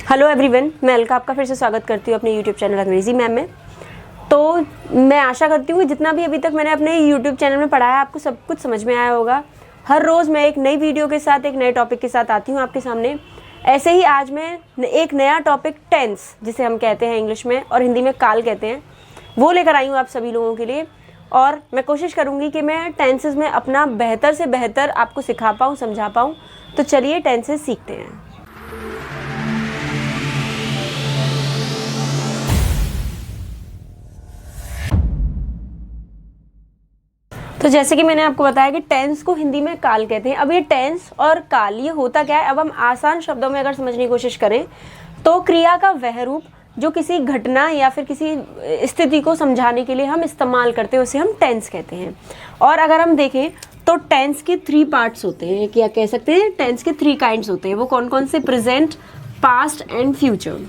Hello everyone, मैं अलका आपका फिर से स्वागत करती हूँ अपने यूट्यूब चैनल अंग्रेजी मैम में। तो मैं आशा करती हूँ कि जितना भी अभी तक मैंने अपने यूट्यूब चैनल में पढ़ाया आपको सब कुछ समझ में आया होगा। हर रोज़ मैं एक नई वीडियो के साथ एक नए टॉपिक के साथ आती हूँ आपके सामने। ऐसे ही आज मैं एक नया टॉपिक टेंस, जिसे हम कहते हैं इंग्लिश में और हिंदी में काल कहते हैं, वो लेकर आई हूँ आप सभी लोगों के लिए। और मैं कोशिश करूँगी कि मैं टेंसेस में अपना बेहतर से बेहतर आपको सिखा पाऊँ, समझा पाऊँ। तो चलिए टेंसेस सीखते हैं। तो जैसे कि मैंने आपको बताया कि टेंस को हिंदी में काल कहते हैं। अब ये टेंस और काल ये होता क्या है, अब हम आसान शब्दों में अगर समझने की कोशिश करें तो क्रिया का वह रूप जो किसी घटना या फिर किसी स्थिति को समझाने के लिए हम इस्तेमाल करते हैं उसे हम टेंस कहते हैं। और अगर हम देखें तो टेंस के 3 पार्ट्स होते हैं, क्या कह सकते हैं, टेंस के 3 काइंड्स होते हैं। वो कौन कौन से? Present, past and future.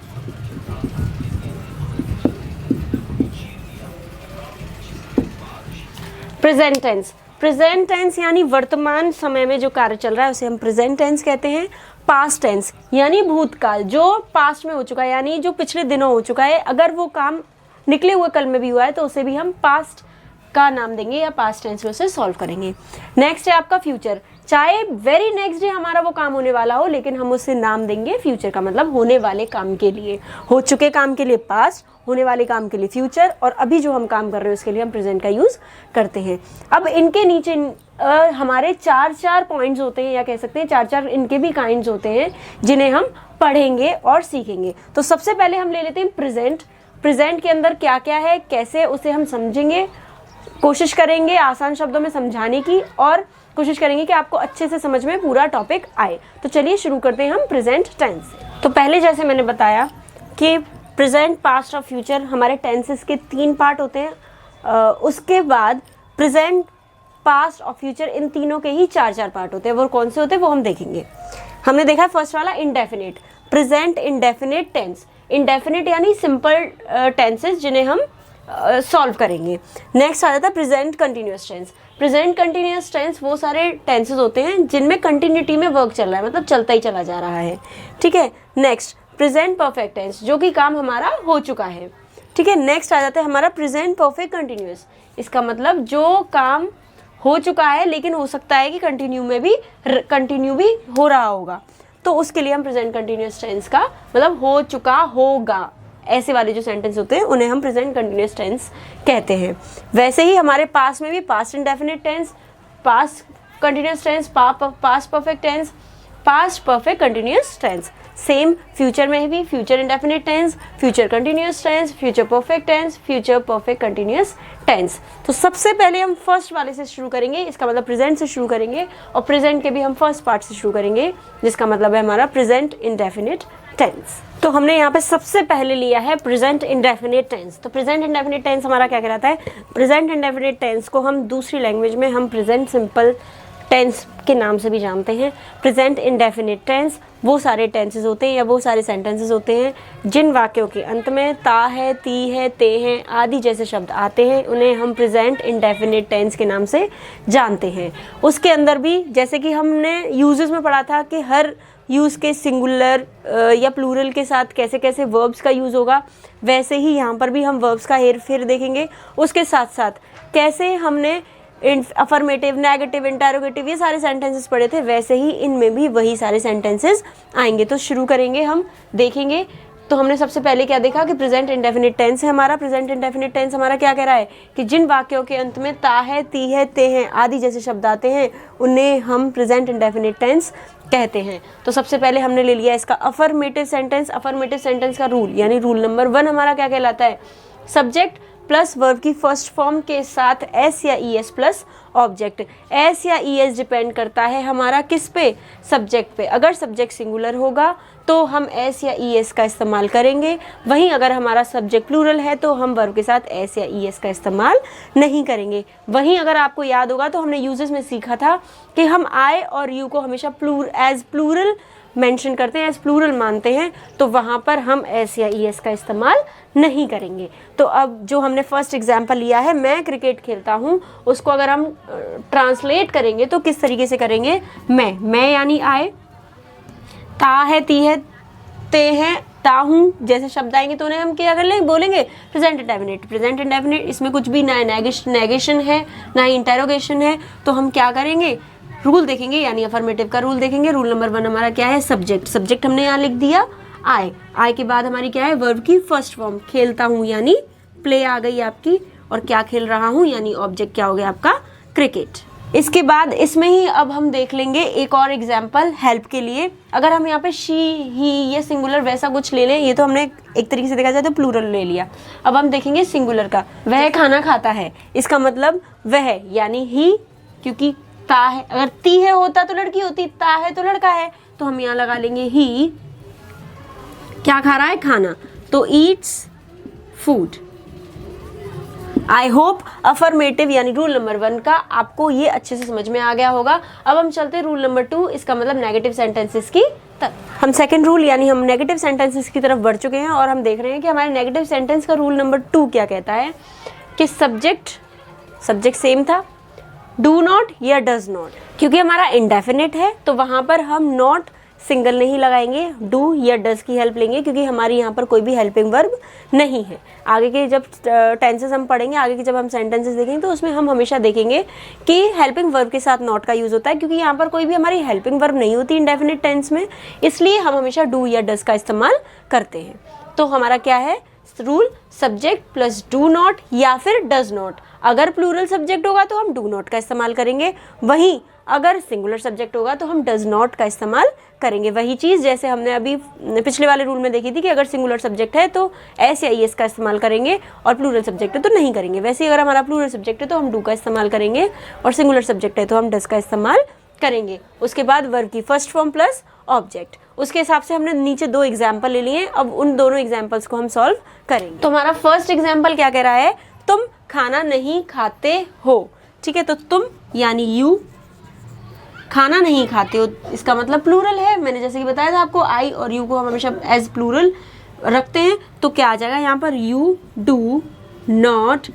Present tense, present tense यानी वर्तमान समय में जो कार्य चल रहा है उसे हम प्रेजेंट टेंस कहते हैं। पास्ट टेंस यानी भूतकाल, जो पास्ट में हो चुका है, यानी जो पिछले दिनों हो चुका है, अगर वो काम निकले हुए कल में भी हुआ है तो उसे भी हम पास्ट का नाम देंगे या पास्ट टेंस में उसे सॉल्व करेंगे। नेक्स्ट है आपका फ्यूचर, चाहे वेरी नेक्स्ट डे हमारा वो काम होने वाला हो लेकिन हम उसे नाम देंगे फ्यूचर का, मतलब होने वाले काम के लिए। हो चुके काम के लिए पास्ट, होने वाले काम के लिए फ्यूचर, और अभी जो हम काम कर रहे हैं उसके लिए हम प्रेजेंट का यूज़ करते हैं। अब इनके नीचे हमारे 4 पॉइंट्स होते हैं, या कह सकते हैं 4 इनके भी काइंड्स होते हैं जिन्हें हम पढ़ेंगे और सीखेंगे। तो सबसे पहले हम ले लेते हैं प्रेजेंट। प्रेजेंट के अंदर क्या क्या है, कैसे उसे हम समझेंगे, कोशिश करेंगे आसान शब्दों में समझाने की, और कोशिश करेंगे कि आपको अच्छे से समझ में पूरा टॉपिक आए। तो चलिए शुरू करते हैं हम प्रेजेंट टेंस से। तो पहले जैसे मैंने बताया कि प्रेजेंट, पास्ट और फ्यूचर हमारे टेंसेस के 3 पार्ट होते हैं। उसके बाद प्रेजेंट, पास्ट और फ्यूचर इन तीनों के ही 4 पार्ट होते हैं। वो कौन से होते हैं वो हम देखेंगे। हमने देखा फर्स्ट वाला indefinite, present indefinite tense. Indefinite यानी सिंपल टेंसेस जिन्हें हम सॉल्व करेंगे। नेक्स्ट आ जाता है present continuous tense. Present continuous tense वो सारे टेंसेस होते हैं जिनमें कंटिन्यूटी में वर्क चल रहा है, मतलब चलता ही चला जा रहा है। ठीक है। नेक्स्ट प्रेजेंट परफेक्ट टेंस, जो कि काम हमारा हो चुका है। ठीक है। नेक्स्ट आ जाता है हमारा प्रेजेंट परफेक्ट कंटिन्यूअस। इसका मतलब जो काम हो चुका है लेकिन हो सकता है कि कंटिन्यू भी हो रहा होगा, तो उसके लिए हम प्रेजेंट कंटिन्यूअस टेंस का मतलब हो चुका होगा, ऐसे वाले जो सेंटेंस होते हैं उन्हें हम प्रेजेंट कंटिन्यूअस टेंस कहते हैं। वैसे ही हमारे पास में भी past indefinite tense, past continuous tense, past perfect tense, past perfect continuous tense. Same future में भी future indefinite tense, future continuous tense, future perfect tense, future perfect continuous tense. तो सबसे पहले हम फर्स्ट वाले से शुरू करेंगे, इसका मतलब प्रेजेंट से शुरू करेंगे, और प्रेजेंट के भी हम फर्स्ट पार्ट से शुरू करेंगे जिसका मतलब है हमारा प्रेजेंट इंडेफिनिट टेंस। तो हमने यहाँ पे सबसे पहले लिया है प्रेजेंट इंडेफिनिट टेंस। तो प्रेजेंट इंडेफिनिट टेंस हमारा क्या कहलाता है? प्रेजेंट इंडेफिनिट टेंस को हम दूसरी लैंग्वेज में हम प्रेजेंट सिंपल टेंस के नाम से भी जानते हैं। प्रेजेंट इंडेफिनिट टेंस वो सारे टेंसेस होते हैं या वो सारे सेंटेंसेस होते हैं जिन वाक्यों के अंत में ता है, ती है, ते हैं आदि जैसे शब्द आते हैं, उन्हें हम प्रेजेंट इंडेफिनिट टेंस के नाम से जानते हैं। उसके अंदर भी जैसे कि हमने यूजेस में पढ़ा था कि हर यूज़ के सिंगुलर या प्लूरल के साथ कैसे कैसे वर्ब्स का यूज़ होगा, वैसे ही यहाँ पर भी हम वर्ब्स का हेर फेर देखेंगे। उसके साथ साथ कैसे हमने अफर्मेटिव, नेगेटिव, इंटरोगेटिव ये सारे सेंटेंसेस पढ़े थे, वैसे ही इनमें भी वही सारे सेंटेंसेस आएंगे। तो शुरू करेंगे, हम देखेंगे। तो हमने सबसे पहले क्या देखा कि प्रेजेंट इंडेफिनिट टेंस है हमारा। प्रेजेंट इंडेफिनिट टेंस हमारा क्या कह रहा है कि जिन वाक्यों के अंत में ता है, ती है, ते हैं आदि जैसे शब्द आते हैं उन्हें हम प्रेजेंट इंडेफिनिट टेंस कहते हैं। तो सबसे पहले हमने ले लिया इसका अफर्मेटिव सेंटेंस। अफर्मेटिव सेंटेंस का रूल यानी रूल नंबर 1 हमारा क्या कहलाता है? सब्जेक्ट प्लस वर्ब की फर्स्ट फॉर्म के साथ एस या E S plus object. S या ई एस डिपेंड करता है हमारा किस पे? सब्जेक्ट पे। अगर सब्जेक्ट सिंगुलर होगा तो हम एस या ई एस का इस्तेमाल करेंगे, वहीं अगर हमारा सब्जेक्ट प्लूरल है तो हम वर्ब के साथ एस या ई एस का इस्तेमाल नहीं करेंगे। वहीं अगर आपको याद होगा तो हमने यूजेस में सीखा था कि हम आई और यू को हमेशा एज प्लूरल मेंशन करते हैं, एज प्लूरल मानते हैं, तो वहाँ पर हम एस या ई एस का इस्तेमाल नहीं करेंगे। तो अब जो हमने फर्स्ट एग्जाम्पल लिया है, मैं क्रिकेट खेलता हूँ, उसको अगर हम ट्रांसलेट करेंगे तो किस तरीके से करेंगे? मैं यानी आई, ता है, ती है, रखते हैं ता हूँ जैसे शब्द आएंगे तो उन्हें हम क्या कर लेंगे, बोलेंगे प्रेजेंट इंडेफिनिट। प्रेजेंट इंडेफिनिट इसमें कुछ भी ना नेगेशन है ना ही इंटेरोगेशन है, तो हम क्या करेंगे, रूल देखेंगे यानी अफर्मेटिव का रूल देखेंगे। रूल नंबर 1 हमारा क्या है, सब्जेक्ट। सब्जेक्ट हमने यहाँ लिख दिया आई। आई के बाद हमारी क्या है, वर्ब की फर्स्ट फॉर्म खेलता हूँ यानी प्ले आ गई आपकी, और क्या खेल रहा हूँ यानी ऑब्जेक्ट क्या हो गया आपका, क्रिकेट। इसके बाद इसमें ही अब हम देख लेंगे एक और एग्जाम्पल हेल्प के लिए। अगर हम यहाँ पे शी, ही, ये सिंगुलर वैसा कुछ ले लें, ये तो हमने एक तरीके से देखा जाए तो प्लूरल ले लिया। अब हम देखेंगे सिंगुलर का। वह खाना खाता है, इसका मतलब वह यानी ही, क्योंकि ता है, अगर ती है होता तो लड़की होती, ता है तो लड़का है, तो हम यहाँ लगा लेंगे ही क्या खा रहा है, खाना, तो Yeats food. I hope affirmative यानी रूल नंबर 1 का आपको ये अच्छे से समझ में आ गया होगा। अब हम चलते हैं रूल नंबर 2, इसका मतलब नेगेटिव सेंटेंसेस की तरफ। हम सेकंड रूल यानी हम नेगेटिव सेंटेंसेस की तरफ बढ़ चुके हैं और हम देख रहे हैं कि हमारे नेगेटिव सेंटेंस का रूल नंबर 2 क्या कहता है कि सब्जेक्ट सेम था, डू नॉट या डज नॉट। क्योंकि हमारा इंडेफिनिट है तो वहाँ पर हम नॉट सिंगल नहीं लगाएंगे, डू या डज की हेल्प लेंगे, क्योंकि हमारी यहाँ पर कोई भी हेल्पिंग वर्ब नहीं है। आगे के जब टेंसेस हम पढ़ेंगे, आगे के जब हम सेंटेंसेस देखेंगे तो उसमें हम हमेशा देखेंगे कि हेल्पिंग वर्ब के साथ नॉट का यूज़ होता है, क्योंकि यहाँ पर कोई भी हमारी हेल्पिंग वर्ब नहीं होती इंडेफिनिट टेंस में, इसलिए हम हमेशा डू या डज का इस्तेमाल करते हैं। तो हमारा क्या है rule, subject plus do not या फिर डज नॉट। अगर प्लूरल सब्जेक्ट होगा तो हम डू नॉट का इस्तेमाल करेंगे, वहीं अगर सिंगुलर सब्जेक्ट होगा तो हम डज नॉट का इस्तेमाल करेंगे। वही चीज़ जैसे हमने अभी पिछले वाले रूल में देखी थी कि अगर सिंगुलर सब्जेक्ट है तो एस या एस का इस्तेमाल करेंगे और प्लूरल सब्जेक्ट है तो नहीं करेंगे। वैसे ही अगर हमारा प्लूरल सब्जेक्ट है तो हम डू का इस्तेमाल करेंगे और सिंगुलर सब्जेक्ट है तो हम डज का इस्तेमाल करेंगे। उसके बाद वर्ब की फर्स्ट फॉर्म प्लस ऑब्जेक्ट। उसके हिसाब से हमने नीचे 2 एग्जाम्पल ले लिए, अब उन दोनों एग्जाम्पल्स को हम सॉल्व करेंगे। तो हमारा फर्स्ट एग्जाम्पल क्या कह रहा है, तुम खाना नहीं खाते हो। ठीक है, तो तुम यानी यू खाना नहीं खाते हो, इसका मतलब प्लूरल है। मैंने जैसे कि बताया था आपको, आई और यू को हम हमेशा एज प्लूरल रखते हैं, तो क्या आ जाएगा यहाँ पर, यू डू नॉट,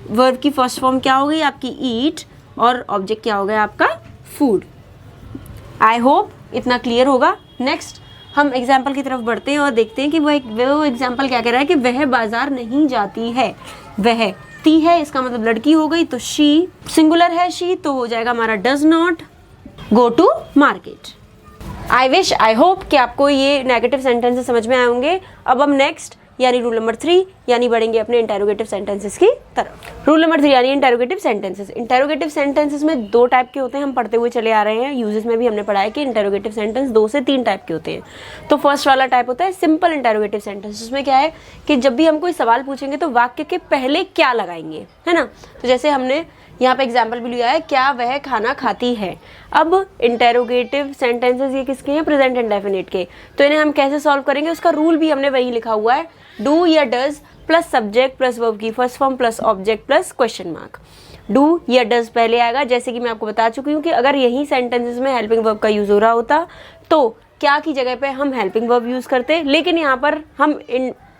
वर्ब की फर्स्ट फॉर्म क्या हो गई आपकी ईट, और ऑब्जेक्ट क्या हो गया आपका फूड। आई होप इतना क्लियर होगा। नेक्स्ट हम एग्जाम्पल की तरफ बढ़ते हैं और देखते हैं कि वो एग्जाम्पल क्या कह रहा है कि वह बाजार नहीं जाती है। वह ती है, इसका मतलब लड़की हो गई, तो शी, सिंगुलर है शी, तो हो जाएगा हमारा does not go to market. I wish, I hope कि आपको ये नेगेटिव सेंटेंसेस समझ में आए होंगे। अब हम नेक्स्ट यानी रूल नंबर 3 यानी बढ़ेंगे अपने इंटेरोगेटिव सेंटेंसेस की तरफ। रूल नंबर 3 यानी इंटेरोगेटिव सेंटेंसेस। इंटेरोगेटिव सेंटेंसेस में 2 टाइप के होते हैं, हम पढ़ते हुए चले आ रहे हैं, यूजेस में भी हमने पढ़ा है कि इंटेरोगेटिव सेंटेंस 2 से 3 टाइप के होते हैं। तो फर्स्ट वाला टाइप होता है सिंपल इंटेरोगेटिव सेंटेंस। उसमें क्या है कि जब भी हम कोई सवाल पूछेंगे तो वाक्य के पहले क्या लगाएंगे, है ना। तो जैसे हमने यहाँ पे एग्जाम्पल भी लिया है, क्या वह खाना खाती है। अब इंटेरोगेटिव सेंटेंसेस ये किसके हैं, प्रेजेंट इंडेफिनिट के। तो इन्हें हम कैसे सॉल्व करेंगे, उसका रूल भी हमने वही लिखा हुआ है, डू या does plus subject plus verb की first form plus object plus question mark. Do या डज पहले आएगा, जैसे कि मैं आपको बता चुकी हूँ कि अगर यही सेंटेंसेस में हेल्पिंग वर्ब का यूज हो रहा होता तो क्या की जगह पे हम हेल्पिंग वर्ब यूज करते, लेकिन यहाँ पर हम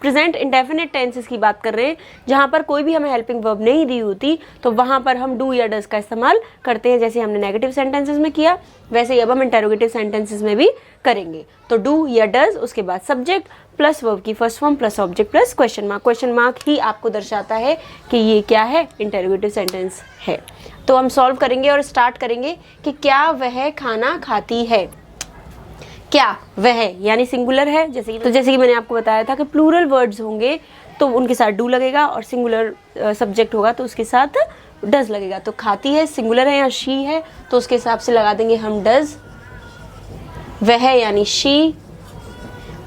प्रेजेंट इंडेफिनिट टेंसेस की बात कर रहे हैं जहाँ पर कोई भी हमें हेल्पिंग वर्ब नहीं दी होती, तो वहाँ पर हम डू या डज का इस्तेमाल करते हैं। जैसे हमने नेगेटिव सेंटेंसेस में किया वैसे ही अब हम इंटेरोगेटिव सेंटेंसेस में भी करेंगे। तो डू या डज, उसके बाद सब्जेक्ट प्लस वर्ब की first form plus object plus question mark. Question mark ही आपको दर्शाता है कि ये क्या है, इंटेरोगेटिव सेंटेंस है। तो हम सॉल्व करेंगे और स्टार्ट करेंगे कि क्या वह खाना खाती है। क्या वह यानी सिंगुलर है, जैसे कि मैंने आपको बताया था कि प्लूरल वर्ड्स होंगे तो उनके साथ डू लगेगा और सिंगुलर सब्जेक्ट होगा तो उसके साथ डज लगेगा। तो खाती है सिंगुलर है या शी है तो उसके हिसाब से लगा देंगे हम डज। वह यानी शी।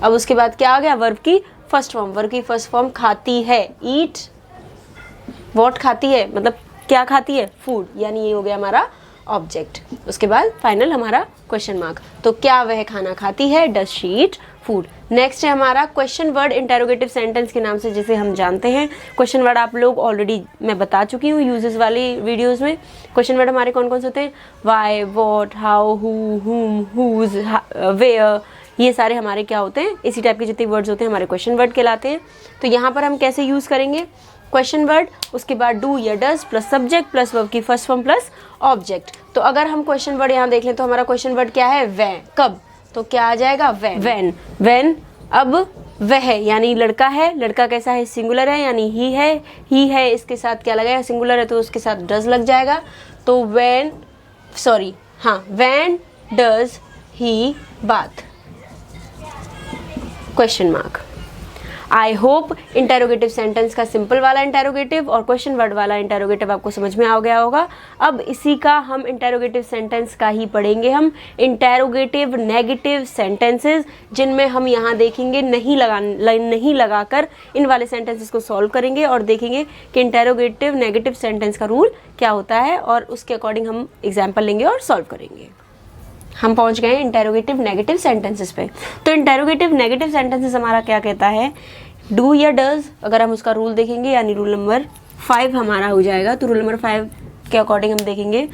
अब उसके बाद क्या आ गया, वर्ब की फर्स्ट फॉर्म। वर्ब की फर्स्ट फॉर्म खाती है, ईट। व्हाट खाती है मतलब क्या खाती है, फूड, यानी ये हो गया हमारा ऑब्जेक्ट। उसके बाद फाइनल हमारा क्वेश्चन मार्क। तो क्या वह खाना खाती है, does she eat food. Next है हमारा क्वेश्चन वर्ड इंटेरोगेटिव सेंटेंस के नाम से जिसे हम जानते हैं। क्वेश्चन वर्ड आप लोग ऑलरेडी मैं बता चुकी हूँ यूजेस वाली वीडियोस में। क्वेश्चन वर्ड हमारे कौन कौन से होते हैं, वाई, व्हाट, हाउ, हु, हुम, हुज, वेयर, ये सारे हमारे क्या होते हैं, इसी टाइप के जितने वर्ड्स होते हैं हमारे क्वेश्चन वर्ड कहलाते हैं। तो यहाँ पर हम कैसे यूज़ करेंगे क्वेश्चन वर्ड, उसके बाद डू या does plus subject plus verb की फर्स्ट फॉर्म प्लस ऑब्जेक्ट। तो अगर हम क्वेश्चन वर्ड यहाँ देख लें तो हमारा क्वेश्चन वर्ड क्या है, वह, कब, तो क्या आ जाएगा, व्हेन। व्हेन अब वह यानी लड़का है, लड़का कैसा है, सिंगुलर है यानी ही है, इसके साथ क्या लगेगा, सिंगुलर है तो उसके साथ डज लग जाएगा। तो when does he bath, question mark. I hope interrogative sentence का सिंपल वाला इंटेरोगेटिव और क्वेश्चन वर्ड वाला इंटेरोगेटिव आपको समझ में आ गया होगा। अब इसी का हम इंटेरोगेटिव सेंटेंस का ही पढ़ेंगे हम, इंटेरोगेटिव नेगेटिव सेंटेंसेस, जिनमें हम यहाँ देखेंगे नहीं लगाकर इन वाले सेंटेंसेस को सॉल्व करेंगे और देखेंगे कि इंटेरोगेटिव नेगेटिव सेंटेंस का रूल क्या होता है और उसके अकॉर्डिंग हम एग्जाम्पल लेंगे और सॉल्व करेंगे। हम पहुंच गए इंटेरोगेटिव नेगेटिव सेंटेंसेस पे। तो इंटेरोगेटिव नेगेटिव सेंटेंसेस हमारा क्या कहता है, डू या डज, अगर हम उसका रूल देखेंगे यानी रूल नंबर 5 हमारा हो जाएगा। तो रूल नंबर 5 के अकॉर्डिंग हम देखेंगे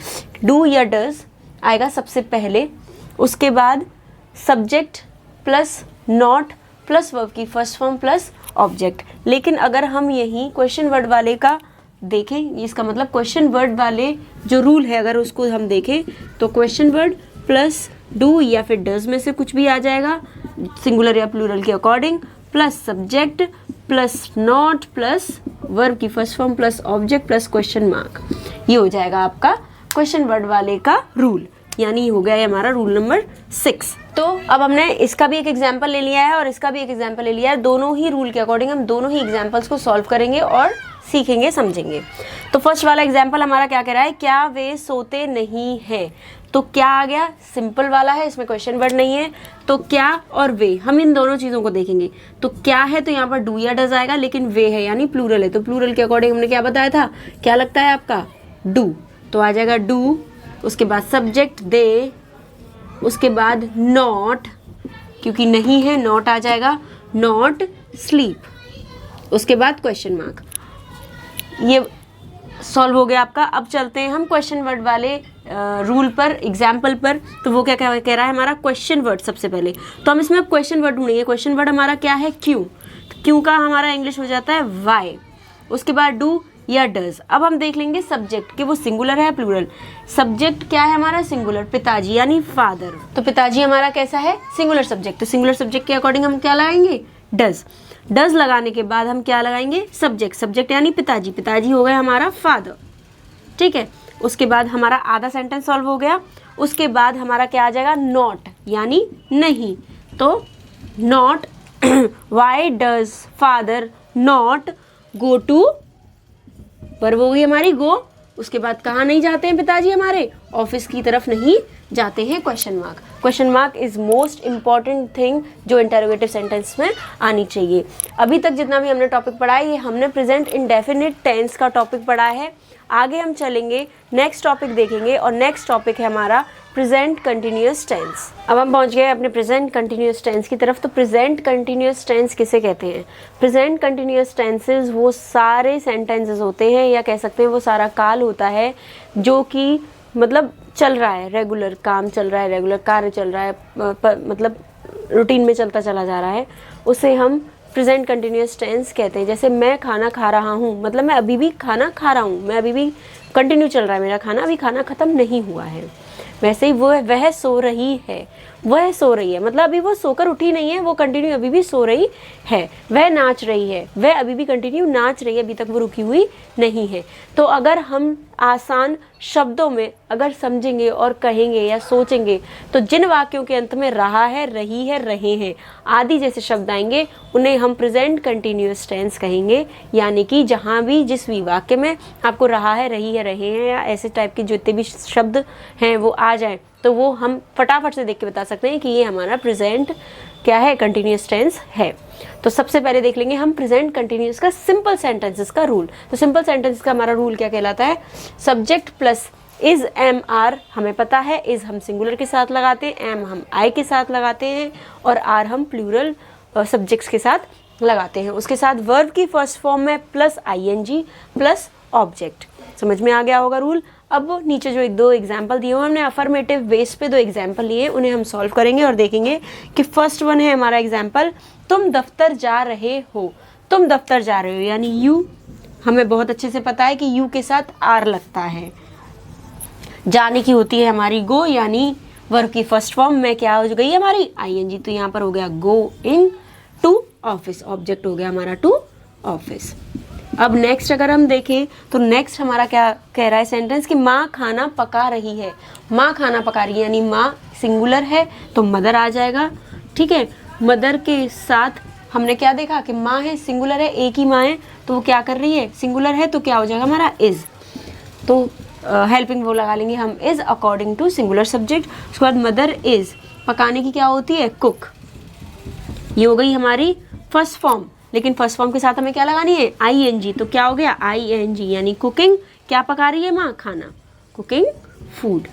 डू या डज आएगा सबसे पहले, उसके बाद subject plus not plus verb की फर्स्ट फॉर्म प्लस ऑब्जेक्ट। लेकिन अगर हम यही क्वेश्चन वर्ड वाले का देखें, इसका मतलब क्वेश्चन वर्ड वाले जो रूल है अगर उसको हम देखें तो क्वेश्चन वर्ड प्लस डू या फिर डज में से कुछ भी आ जाएगा सिंगुलर या प्लूरल के according, plus subject plus not plus verb की first form plus object plus question mark. ये हो जाएगा आपका क्वेश्चन वर्ड वाले का रूल, यानी हो गया है हमारा रूल नंबर 6। तो अब हमने इसका भी एक एग्जाम्पल ले लिया है और इसका भी एक एग्जाम्पल ले लिया है। दोनों ही रूल के अकॉर्डिंग हम दोनों ही एग्जाम्पल्स को सॉल्व करेंगे और सीखेंगे समझेंगे। तो फर्स्ट वाला एग्जाम्पल हमारा क्या कह रहा है, क्या वे सोते नहीं हैं। तो क्या आ गया, सिंपल वाला है, इसमें क्वेश्चन वर्ड नहीं है। तो क्या और वे, हम इन दोनों चीज़ों को देखेंगे। तो क्या है तो यहाँ पर डू या डज आएगा, लेकिन वे है यानी प्लूरल है तो प्लूरल के अकॉर्डिंग हमने क्या बताया था, क्या लगता है आपका, डू। तो आ जाएगा डू, उसके बाद सब्जेक्ट दे, उसके बाद नॉट, क्योंकि नहीं है नॉट आ जाएगा, नॉट स्लीप, उसके बाद क्वेश्चन मार्क। ये सॉल्व हो गया आपका। अब चलते हैं हम क्वेश्चन वर्ड वाले रूल पर, एग्जाम्पल पर। तो वो क्या कह रहा है हमारा, क्वेश्चन वर्ड सबसे पहले। तो हम इसमें अब क्वेश्चन वर्ड ढूंढेंगे। क्वेश्चन वर्ड हमारा क्या है, क्यों। तो क्यों का हमारा इंग्लिश हो जाता है वाई, उसके बाद डू या डज। अब हम देख लेंगे सब्जेक्ट कि वो सिंगुलर है प्लूरल। सब्जेक्ट क्या है हमारा, सिंगुलर, पिताजी यानी फादर। तो पिताजी हमारा कैसा है, सिंगुलर सब्जेक्ट। तो सिंगुलर सब्जेक्ट के अकॉर्डिंग हम क्या लगाएंगे, डज। डज लगाने के बाद हम क्या लगाएंगे, सब्जेक्ट। सब्जेक्ट यानी पिताजी, पिताजी हो गया हमारा फादर, ठीक है। उसके बाद हमारा आधा सेंटेंस सॉल्व हो गया। उसके बाद हमारा क्या आ जाएगा, नॉट यानी नहीं। तो not, why does father not go to, verb हो गई हमारी गो। उसके बाद कहाँ नहीं जाते हैं पिताजी हमारे, ऑफिस की तरफ नहीं जाते हैं, question mark. Question mark is most important thing जो इंटरोगेटिव सेंटेंस में आनी चाहिए। अभी तक जितना भी हमने टॉपिक पढ़ा है ये हमने प्रेजेंट इंडेफिनिट टेंस का टॉपिक पढ़ा है। आगे हम चलेंगे, नेक्स्ट टॉपिक देखेंगे और नेक्स्ट टॉपिक है हमारा प्रेजेंट कंटिन्यूअस टेंस। अब हम पहुंच गए अपने प्रेजेंट कंटिन्यूअस टेंस की तरफ। तो प्रेजेंट कंटिन्यूअस टेंस किसे कहते हैं, प्रेजेंट कंटिन्यूअस टेंसेस वो सारे सेंटेंसेस होते हैं या कह सकते हैं वो सारा काल होता है जो कि मतलब चल रहा है, रेगुलर काम चल रहा है, रेगुलर कार्य चल रहा है, मतलब रूटीन में चलता चला जा रहा है, उसे हम प्रेजेंट कंटिन्यूअस टेंस कहते हैं। जैसे मैं खाना खा रहा हूँ, मतलब मैं अभी भी खाना खा रहा हूँ, मैं अभी भी कंटिन्यू चल रहा है मेरा खाना, अभी खाना ख़त्म नहीं हुआ है। वैसे ही वह सो रही है, वह सो रही है, मतलब अभी वो सोकर उठी नहीं है, वो कंटिन्यू अभी भी सो रही है। वह नाच रही है, वह अभी भी कंटिन्यू नाच रही है, अभी तक वो रुकी हुई नहीं है। तो अगर हम आसान शब्दों में अगर समझेंगे और कहेंगे या सोचेंगे तो जिन वाक्यों के अंत में रहा है, रही है, रहे हैं आदि जैसे शब्द आएंगे उन्हें हम प्रेजेंट कंटिन्यूअस टेंस कहेंगे। यानी कि जहाँ भी जिस भी वाक्य में आपको रहा है, रही है, रहे हैं या ऐसे टाइप के जितने भी शब्द हैं वो आ जाए तो वो हम फटाफट से देख के बता सकते हैं कि ये हमारा प्रेजेंट क्या है, कंटिन्यूअस टेंस है। तो सबसे पहले देख लेंगे हम प्रेजेंट कंटिन्यूअस का सिंपल सेंटेंसेस का रूल। तो सिंपल सेंटेंस का हमारा रूल क्या कहलाता है, subject plus is am are, हमें पता है इज हम सिंगुलर के साथ लगाते हैं, एम हम आई के साथ लगाते हैं और आर हम प्लूरल सब्जेक्ट्स के साथ लगाते हैं। उसके साथ वर्ब की फर्स्ट फॉर्म में प्लस आईएनजी प्लस ऑब्जेक्ट। समझ में आ गया होगा रूल। अब नीचे जो एक दो एग्जाम्पल दिए हुए हमने अफर्मेटिव बेस पे दो एग्जाम्पल लिए, उन्हें हम सॉल्व करेंगे और देखेंगे कि फर्स्ट वन है हमारा एग्जाम्पल, तुम दफ्तर जा रहे हो। तुम दफ्तर जा रहे हो यानी यू, हमें बहुत अच्छे से पता है कि यू के साथ आर लगता है। जाने की होती है हमारी गो, यानी वर्ब की फर्स्ट फॉर्म में क्या हो गई हमारी आईएनजी, तो यहाँ पर हो गया गोइंग। टू ऑफिस, ऑब्जेक्ट हो गया हमारा टू ऑफिस। अब नेक्स्ट अगर हम देखें तो नेक्स्ट हमारा क्या कह रहा है सेंटेंस कि माँ खाना पका रही है। माँ खाना पका रही है यानी माँ सिंगुलर है तो मदर आ जाएगा, ठीक है। मदर के साथ हमने क्या देखा कि माँ है, सिंगुलर है, एक ही माँ है तो वो क्या कर रही है, सिंगुलर है तो क्या हो जाएगा हमारा इज, तो हेल्पिंग वो लगा लेंगे हम is according to singular subject. उसके बाद मदर इज पकाने की क्या होती है, कुक। ये हो गई हमारी फर्स्ट फॉर्म, लेकिन फर्स्ट फॉर्म के साथ हमें क्या लगानी है, ING, तो क्या हो गया ING यानी कुकिंग। क्या पका रही है माँ, खाना, cooking food,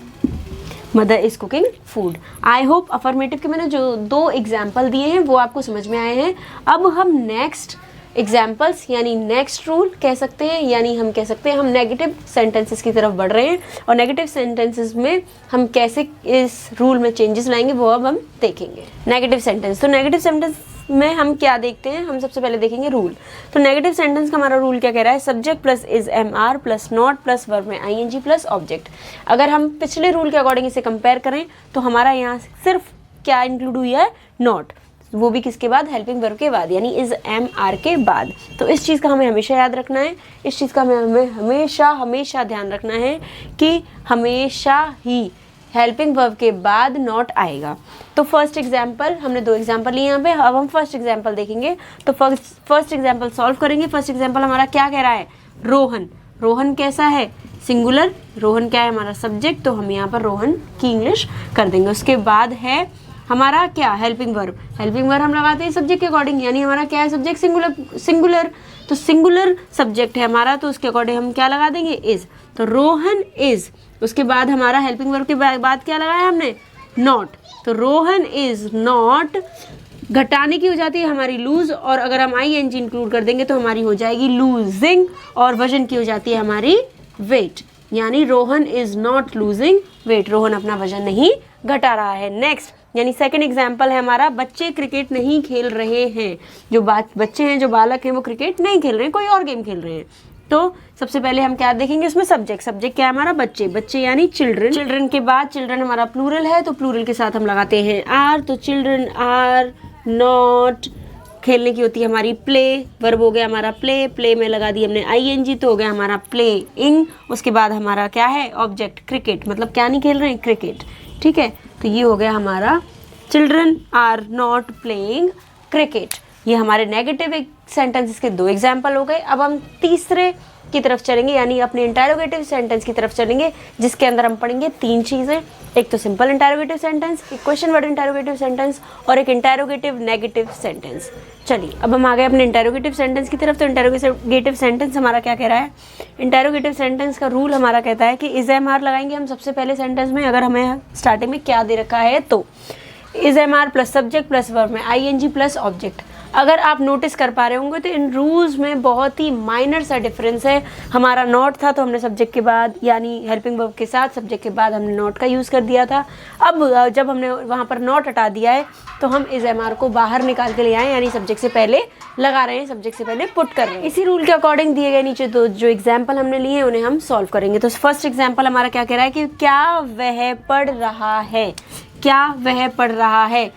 mother is cooking food. I hope affirmative के मैंने जो 2 एग्जाम्पल दिए हैं वो आपको समझ में आए हैं। अब हम नेक्स्ट एग्जाम्पल्स यानी नेक्स्ट रूल कह सकते हैं, यानी हम कह सकते हैं हम नेगेटिव सेंटेंसेस की तरफ बढ़ रहे हैं और नेगेटिव सेंटेंसेस में हम कैसे इस रूल में चेंजेस लाएंगे वो अब हम देखेंगे। नेगेटिव सेंटेंस, तो नेगेटिव सेंटेंस में हम क्या देखते हैं, हम सबसे पहले देखेंगे रूल। तो नेगेटिव सेंटेंस का हमारा रूल क्या कह रहा है, subject plus is MR plus not plus verb में ING प्लस ऑब्जेक्ट। अगर हम पिछले रूल के अकॉर्डिंग इसे कंपेयर करें तो हमारा यहाँ सिर्फ क्या इंक्लूड हुई है, नॉट, वो भी किसके बाद, हेल्पिंग वर्ब के बाद, यानी इज MR के बाद। तो इस चीज़ का हमें हमेशा याद रखना है, इस चीज़ का हमें हमेशा ध्यान रखना है कि हमेशा ही हेल्पिंग वर्ब के बाद नॉट आएगा। तो फर्स्ट एग्जाम्पल, हमने 2 एग्जाम्पल लिए यहाँ पे, अब हम फर्स्ट एग्जाम्पल देखेंगे। तो फर्स्ट एग्जाम्पल सॉल्व करेंगे। फर्स्ट एग्जाम्पल हमारा क्या कह रहा है, रोहन। रोहन कैसा है, सिंगुलर, रोहन क्या है हमारा सब्जेक्ट, तो हम यहाँ पर रोहन की इंग्लिश कर देंगे। उसके बाद है हमारा क्या, हेल्पिंग वर्ब। हेल्पिंग वर्ब हम लगाते हैं सब्जेक्ट के अकॉर्डिंग, यानी हमारा क्या है सब्जेक्ट, सिंगुलर, तो सिंगुलर सब्जेक्ट है हमारा तो उसके अकॉर्डिंग हम क्या लगा देंगे, इज। तो रोहन इज। उसके बाद हमारा हेल्पिंग वर्ब के बाद क्या लगाया हमने, नॉट, तो रोहन इज नॉट। घटाने की हो जाती है हमारी लूज, और अगर हम ING इंक्लूड कर देंगे तो हमारी हो जाएगी लूजिंग, और वजन की हो जाती है हमारी वेट, यानी Rohan is not losing weight, Rohan अपना वजन नहीं घटा रहा है। नेक्स्ट यानी सेकंड एग्जाम्पल है हमारा, बच्चे क्रिकेट नहीं खेल रहे हैं। जो बच्चे हैं, जो बालक हैं, वो क्रिकेट नहीं खेल रहे हैं, कोई और गेम खेल रहे हैं। तो सबसे पहले हम क्या देखेंगे उसमें, सब्जेक्ट क्या है हमारा, बच्चे, बच्चे यानी चिल्ड्रन। चिल्ड्रन के बाद चिल्ड्रन हमारा प्लूरल है तो प्लूरल के साथ हम लगाते हैं आर, तो चिल्ड्रन आर नॉट। खेलने की होती है हमारी प्ले, वर्ब हो गया हमारा प्ले में लगा दी हमने ING तो हो गया हमारा प्लेइंग। उसके बाद हमारा क्या है, ऑब्जेक्ट क्रिकेट, मतलब क्या नहीं खेल रहे हैं, क्रिकेट, ठीक है। तो ये हो गया हमारा children are not playing cricket. ये हमारे नेगेटिव सेंटेंसेस के 2 एग्जाम्पल हो गए। अब हम तीसरे की तरफ चलेंगे, यानी अपने इंटरोगेटिव सेंटेंस की तरफ चलेंगे, जिसके अंदर हम पढ़ेंगे 3 चीज़ें। एक तो सिंपल इंटरोगेटिव सेंटेंस, एक क्वेश्चन वर्ड इंटरोगेटिव सेंटेंस और एक इंटरोगेटिव नेगेटिव सेंटेंस। चलिए अब हम आ गए अपने इंटरोगेटिव सेंटेंस की तरफ। तो इंटरोगेटिव सेंटेंस हमारा क्या कह रहा है, इंटरोगेटिव सेंटेंस का रूल हमारा कहता है कि इज MR लगाएंगे हम सबसे पहले सेंटेंस में, अगर हमें स्टार्टिंग में क्या दे रखा है तो is MR plus subject plus verb में ING प्लस ऑब्जेक्ट। अगर आप नोटिस कर पा रहे होंगे तो इन रूल्स में बहुत ही माइनर सा डिफरेंस है। हमारा नॉट था तो हमने सब्जेक्ट के बाद यानी हेल्पिंग वर्ब के साथ सब्जेक्ट के बाद हमने नॉट का यूज़ कर दिया था। अब जब हमने वहाँ पर नॉट हटा दिया है तो हम इज MR को बाहर निकाल के ले आए, यानी सब्जेक्ट से पहले लगा रहे हैं, सब्जेक्ट से पहले पुट कर रहे हैं। इसी रूल के अकॉर्डिंग दिए गए नीचे तो जो एग्जाम्पल हमने लिए हैं उन्हें हम सॉल्व करेंगे। तो फर्स्ट एग्जाम्पल हमारा क्या कह रहा है कि क्या वह पढ़ रहा है, क्या वह पढ़ रहा है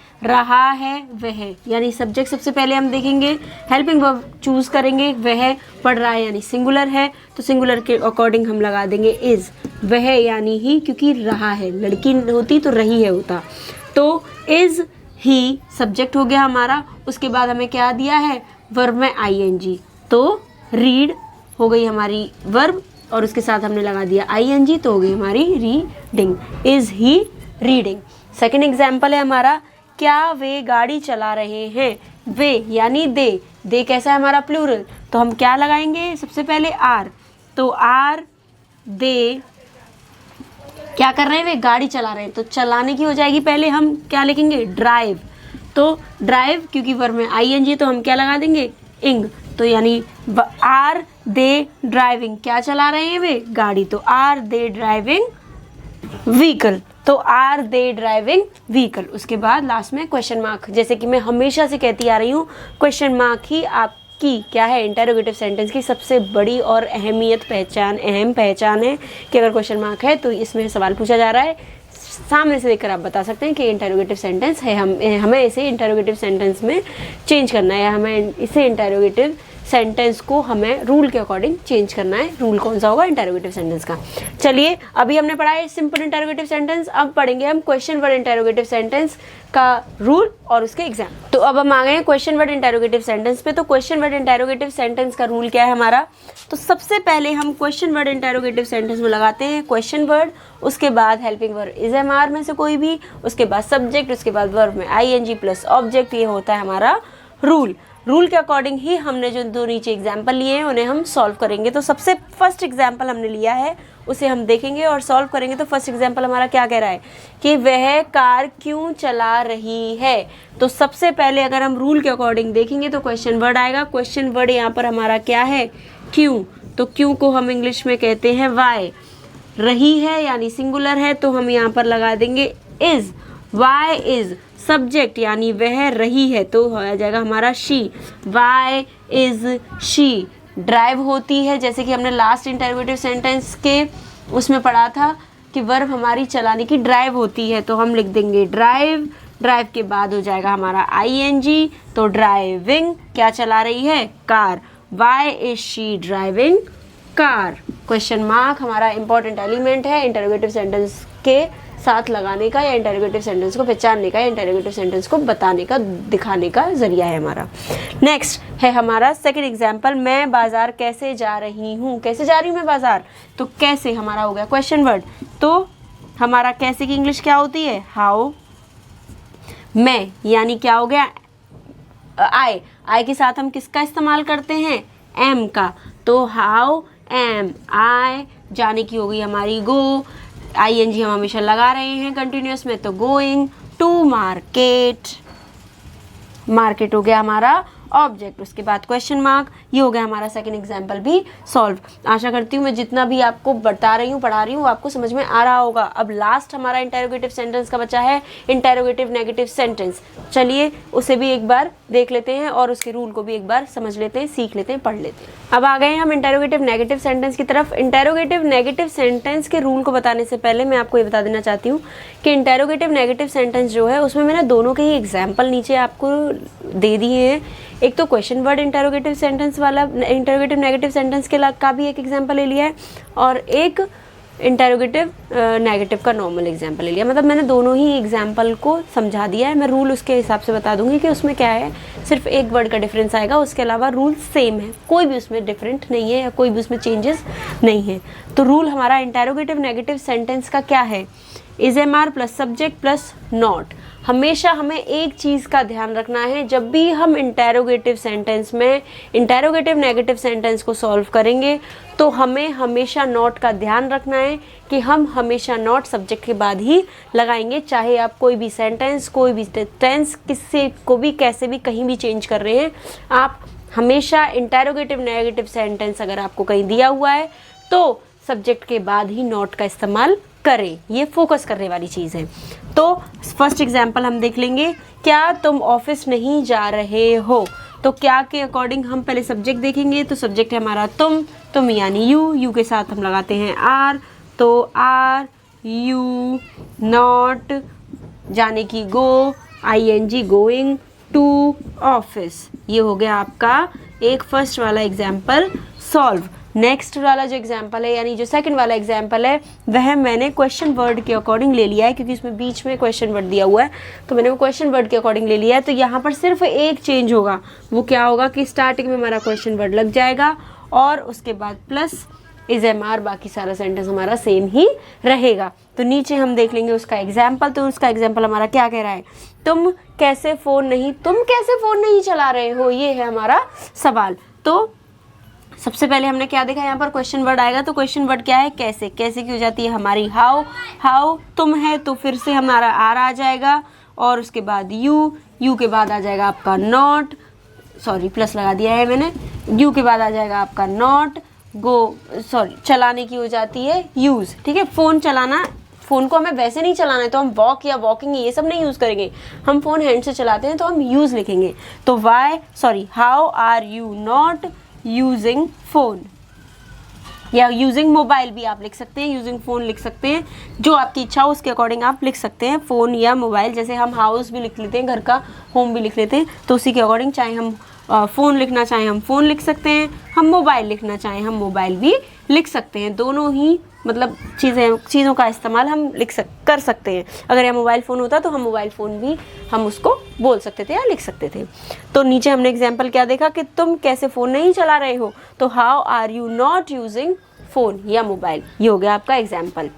वह, यानी सब्जेक्ट सबसे पहले हम देखेंगे, हेल्पिंग वर्ब चूज करेंगे, वह पढ़ रहा है यानी सिंगुलर है तो सिंगुलर के अकॉर्डिंग हम लगा देंगे इज, वह यानी ही, क्योंकि रहा है, लड़की होती तो रही है होता, तो इज ही सब्जेक्ट हो गया हमारा। उसके बाद हमें क्या दिया है, वर्ब में ING, तो रीड हो गई हमारी वर्ब और उसके साथ हमने लगा दिया ING तो हो गई हमारी reading, is he reading. Second example है हमारा, क्या वे गाड़ी चला रहे हैं, वे यानी दे कैसा है हमारा प्लूरल, तो हम क्या लगाएंगे सबसे पहले आर, तो आर दे क्या कर रहे हैं, वे गाड़ी चला रहे हैं, तो चलाने की हो जाएगी पहले हम क्या लिखेंगे, ड्राइव, तो ड्राइव क्योंकि वर्ब में ING तो हम क्या लगा देंगे, इंग, तो यानी आर दे ड्राइविंग, क्या चला रहे हैं वे, गाड़ी, तो आर दे ड्राइविंग व्हीकल, तो आर दे ड्राइविंग व्हीकल। उसके बाद लास्ट में क्वेश्चन मार्क, जैसे कि मैं हमेशा से कहती आ रही हूँ, क्वेश्चन मार्क ही आपकी क्या है, इंटरोगेटिव सेंटेंस की सबसे बड़ी और अहम पहचान है कि अगर क्वेश्चन मार्क है तो इसमें सवाल पूछा जा रहा है, सामने से देखकर आप बता सकते हैं कि इंटरोगेटिव सेंटेंस है, हमें इसे इंटरोगेटिव सेंटेंस में चेंज करना है, हमें इसे इंटरोगेटिव सेंटेंस को हमें रूल के अकॉर्डिंग चेंज करना है। रूल कौन सा होगा? इंटरोगेटिव सेंटेंस का। चलिए, अभी हमने पढ़ा है सिंपल इंटरोगेटिव सेंटेंस, अब पढ़ेंगे हम क्वेश्चन वर्ड इंटरोगेटिव सेंटेंस का रूल और उसके एग्जाम। तो अब हम आ गए हैं क्वेश्चन वर्ड इंटरोगेटिव सेंटेंस पे। तो क्वेश्चन वर्ड इंटरोगेटिव सेंटेंस का रूल क्या है हमारा? तो सबसे पहले हम क्वेश्चन वर्ड इंटरोगेटिव सेंटेंस में लगाते हैं क्वेश्चन वर्ड, उसके बाद helping verb is am are में से कोई भी, उसके बाद सब्जेक्ट, उसके बाद वर्ब में आईएनजी प्लस ऑब्जेक्ट। ये होता है हमारा रूल। रूल के अकॉर्डिंग ही हमने जो दो नीचे एग्जाम्पल लिए हैं उन्हें हम सॉल्व करेंगे। तो सबसे फर्स्ट एग्जाम्पल हमने लिया है, उसे हम देखेंगे और सॉल्व करेंगे। तो फर्स्ट एग्जाम्पल हमारा क्या कह रहा है कि वह कार क्यों चला रही है। तो सबसे पहले अगर हम रूल के अकॉर्डिंग देखेंगे तो क्वेश्चन वर्ड आएगा। क्वेश्चन वर्ड यहाँ पर हमारा क्या है? क्यों। तो क्यों को हम इंग्लिश में कहते हैं वाई। रही है यानी सिंगुलर है तो हम यहाँ पर लगा देंगे इज। वाई इज सब्जेक्ट यानी वह रही है तो हो जाएगा हमारा she. Why is she. Drive होती है, जैसे कि हमने लास्ट इंटरोगेटिव सेंटेंस के उसमें पढ़ा था कि वर्ब हमारी चलाने की ड्राइव होती है, तो हम लिख देंगे ड्राइव। ड्राइव के बाद हो जाएगा हमारा आईएनजी, तो ड्राइविंग क्या चला रही है? Car. Why is she driving car. Question mark हमारा इंपॉर्टेंट एलिमेंट है इंटरोगेटिव सेंटेंस के साथ लगाने का, या इंटरोगेटिव सेंटेंस को पहचानने का, या इंटरोगेटिव सेंटेंस को बताने का, दिखाने का जरिया है हमारा। नेक्स्ट है हमारा सेकंड एग्जांपल, मैं बाजार कैसे जा रही हूँ। कैसे जा रही हूँ मैं बाजार, तो कैसे हमारा हो गया क्वेश्चन वर्ड। तो हमारा कैसे की इंग्लिश क्या होती है? हाउ। मैं यानी क्या हो गया? आई। आई के साथ हम किसका इस्तेमाल करते हैं? एम का। तो हाउ एम आई। जाने की हो गई हमारी गो। आईएनजी हम हमेशा लगा रहे हैं कंटिन्यूअस में, तो गोइंग टू मार्केट। मार्केट हो गया हमारा ऑब्जेक्ट, उसके बाद क्वेश्चन मार्क। ये हो गया हमारा सेकंड एग्जांपल भी सॉल्व। आशा करती हूँ मैं जितना भी आपको बता रही हूँ, पढ़ा रही हूँ, आपको समझ में आ रहा होगा। अब लास्ट हमारा इंटरोगेटिव सेंटेंस का बचा है इंटरोगेटिव नेगेटिव सेंटेंस। चलिए उसे भी एक बार देख लेते हैं और उसके रूल को भी एक बार समझ लेते हैं, सीख लेते हैं, पढ़ लेते हैं। अब आ गए हम इंटरोगेटिव नेगेटिव सेंटेंस की तरफ। इंटरोगेटिव नेगेटिव सेंटेंस के रूल को बताने से पहले मैं आपको ये बता देना चाहती हूँ कि इंटरोगेटिव नेगेटिव सेंटेंस जो है उसमें मैंने दोनों के ही एग्जाम्पल नीचे आपको दे दिए हैं। एक तो क्वेश्चन वर्ड इंटरोगेटिव सेंटेंस वाला इंटरोगेटिव नेगेटिव सेंटेंस के का भी एक एग्जांपल ले लिया है, और एक इंटरोगेटिव नेगेटिव का नॉर्मल एग्जांपल ले लिया। मतलब मैंने दोनों ही एग्जांपल को समझा दिया है। मैं रूल उसके हिसाब से बता दूंगी कि उसमें क्या है, सिर्फ एक वर्ड का डिफरेंस आएगा, उसके अलावा रूल सेम है, कोई भी उसमें डिफरेंट नहीं है या कोई भी उसमें चेंजेस नहीं है। तो रूल हमारा इंटरोगेटिव नेगेटिव सेंटेंस का क्या है? Is am are plus subject plus not. हमेशा हमें एक चीज़ का ध्यान रखना है, जब भी हम इंटरोगेटिव सेंटेंस में इंटरोगेटिव नेगेटिव सेंटेंस को सॉल्व करेंगे तो हमें हमेशा नॉट का ध्यान रखना है कि हम हमेशा नॉट सब्जेक्ट के बाद ही लगाएंगे। चाहे आप कोई भी सेंटेंस, कोई भी टेंस, किसी को भी कैसे भी कहीं भी चेंज कर रहे हैं, आप हमेशा इंटरोगेटिव नेगेटिव सेंटेंस अगर आपको कहीं दिया हुआ है तो सब्जेक्ट के बाद ही नॉट का इस्तेमाल करें। ये फोकस करने वाली चीज़ है। तो फर्स्ट एग्जांपल हम देख लेंगे, क्या तुम ऑफिस नहीं जा रहे हो। तो क्या के अकॉर्डिंग हम पहले सब्जेक्ट देखेंगे। तो सब्जेक्ट है हमारा तुम यानी यू। यू के साथ हम लगाते हैं आर, तो आर यू। नॉट जाने की गो, आईएनजी गोइंग टू ऑफिस। ये हो गया आपका एक फर्स्ट वाला एग्जाम्पल सॉल्व। नेक्स्ट वाला जो एग्जाम्पल है यानी जो सेकंड वाला एग्जाम्पल है वह मैंने क्वेश्चन वर्ड के अकॉर्डिंग ले लिया है, क्योंकि इसमें बीच में क्वेश्चन वर्ड दिया हुआ है तो मैंने वो क्वेश्चन वर्ड के अकॉर्डिंग ले लिया है। तो यहाँ पर सिर्फ एक चेंज होगा, वो क्या होगा कि स्टार्टिंग में हमारा क्वेश्चन वर्ड लग जाएगा और उसके बाद प्लस इज एम आर, बाकी सारा सेंटेंस हमारा सेम ही रहेगा। तो नीचे हम देख लेंगे उसका एग्जाम्पल। तो उसका एग्जाम्पल हमारा क्या कह रहा है, तुम कैसे फ़ोन नहीं चला रहे हो, ये है हमारा सवाल। तो सबसे पहले हमने क्या देखा, यहाँ पर क्वेश्चन वर्ड आएगा। तो क्वेश्चन वर्ड क्या है, कैसे। कैसे की हो जाती है हमारी हाउ तुम है तो फिर से हमारा आर आ जाएगा और उसके बाद यू के बाद आ जाएगा आपका नॉट, सॉरी प्लस लगा दिया है मैंने, यू के बाद आ जाएगा आपका नॉट। चलाने की हो जाती है यूज़। ठीक है, फ़ोन चलाना, फ़ोन को हमें वैसे नहीं चलाना है तो हम वॉक या वॉकिंग ये सब नहीं यूज़ करेंगे, हम फ़ोन हैंड से चलाते हैं तो हम यूज़ लिखेंगे। तो how are you not using phone, या यूजिंग मोबाइल भी आप लिख सकते हैं, यूजिंग फ़ोन लिख सकते हैं, जो आपकी इच्छा हो उसके अकॉर्डिंग आप लिख सकते हैं फ़ोन या मोबाइल। जैसे हम हाउस भी लिख लेते हैं, घर का होम भी लिख लेते हैं, तो उसी के अकॉर्डिंग चाहे हम फ़ोन लिखना चाहें हम फ़ोन लिख सकते हैं, हम मोबाइल लिखना चाहें हम मोबाइल भी लिख सकते हैं। दोनों ही मतलब चीज़ों का इस्तेमाल हम कर सकते हैं। अगर यह मोबाइल फ़ोन होता तो हम मोबाइल फ़ोन भी हम उसको बोल सकते थे या लिख सकते थे। तो नीचे हमने एग्जाम्पल क्या देखा कि तुम कैसे फ़ोन नहीं चला रहे हो, तो how are you not using phone या मोबाइल, ये हो गया आपका एग्जाम्पल।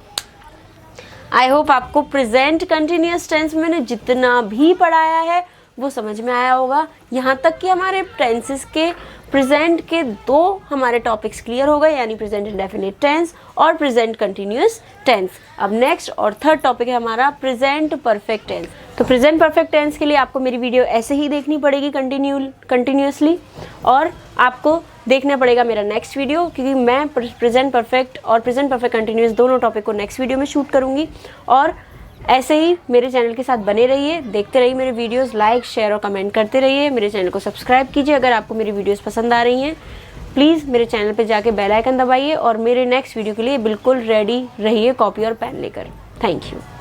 आई होप आपको प्रेजेंट कंटिन्यूअस टेंस में मैंने जितना भी पढ़ाया है वो समझ में आया होगा। यहाँ तक कि हमारे टेंसेस के प्रेजेंट के 2 हमारे टॉपिक्स क्लियर हो गए, यानी प्रेजेंट इंडेफिनिट टेंस और प्रेजेंट कंटिन्यूअस टेंस। अब नेक्स्ट और थर्ड टॉपिक है हमारा प्रेजेंट परफेक्ट टेंस। तो प्रेजेंट परफेक्ट टेंस के लिए आपको मेरी वीडियो ऐसे ही देखनी पड़ेगी कंटिन्यूअसली, और आपको देखना पड़ेगा मेरा नेक्स्ट वीडियो, क्योंकि मैं प्रेजेंट परफेक्ट और प्रेजेंट परफेक्ट कंटिन्यूअस दोनों टॉपिक को नेक्स्ट वीडियो में शूट करूँगी। और ऐसे ही मेरे चैनल के साथ बने रहिए, देखते रहिए मेरे वीडियोस, लाइक शेयर और कमेंट करते रहिए। मेरे चैनल को सब्सक्राइब कीजिए अगर आपको मेरी वीडियोस पसंद आ रही हैं। प्लीज़ मेरे चैनल पे जाके बेल आइकन दबाइए और मेरे नेक्स्ट वीडियो के लिए बिल्कुल रेडी रहिए कॉपी और पेन लेकर। Thank you.